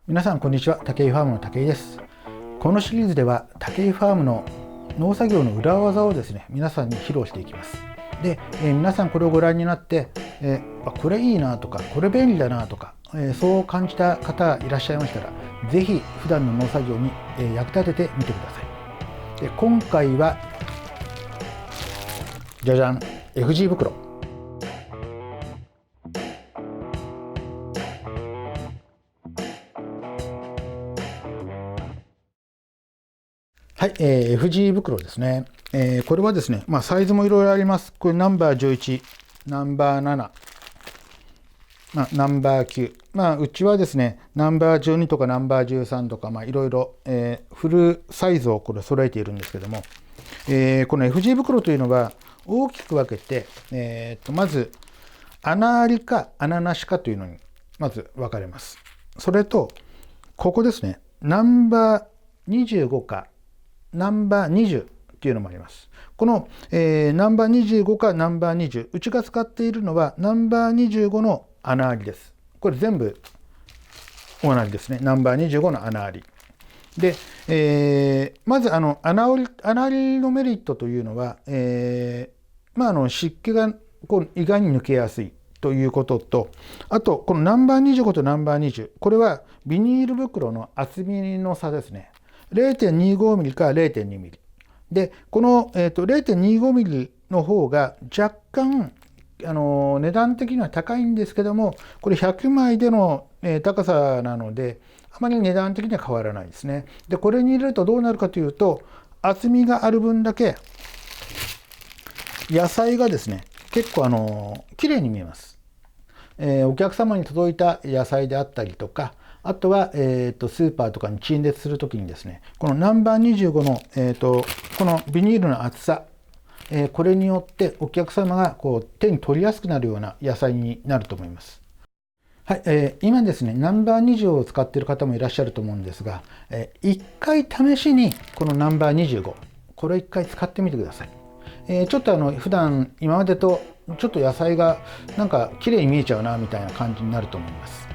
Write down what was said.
皆さんこんにちは。武井ファームの武井です。このシリーズでは武井ファームの農作業の裏技をですね、皆さんに披露していきます。で、皆さんこれをご覧になって、これいいなとかこれ便利だなとか、そう感じた方いらっしゃいましたら、是非普段の農作業に、役立ててみてください。で、今回はじゃじゃん、 FG 袋。はい、FG 袋ですね。これはですね、サイズもいろいろあります。これナンバー11、ナンバー7、ナンバー9、うちはですね、ナンバー12とかナンバー13とか、いろいろ、フルサイズをこれ揃えているんですけども、この FG 袋というのは大きく分けて、まず穴ありか穴なしかというのにまず分かれます。それと、ここですね、ナンバー25かナンバー20っていうのもあります。この、ナンバー25かナンバー20、うちが使っているのはナンバー25の穴ありです。これ全部同じですね。ナンバー25の穴あり。で、まず穴ありのメリットというのは、湿気が意外に抜けやすいということと、あとこのナンバー25とナンバー20、これはビニール袋の厚みの差ですね。0.25 ミリか 0.2 ミリ。で、この、0.25 ミリの方が若干値段的には高いんですけども、これ100枚での、高さなので、あまり値段的には変わらないですね。で、これに入れるとどうなるかというと、厚みがある分だけ野菜がですね、結構綺麗に見えます。お客様に届いた野菜であったりとか、あとは、スーパーとかに陳列するときにですね、このナンバー25の、このビニールの厚さ、これによってお客様が手に取りやすくなるような野菜になると思います。はい、今ですね、ナンバー20を使っている方もいらっしゃると思うんですが、1回試しにこのナンバー25、これを1回使ってみてください。ちょっと普段今までとちょっと野菜がなんか綺麗に見えちゃうなみたいな感じになると思います。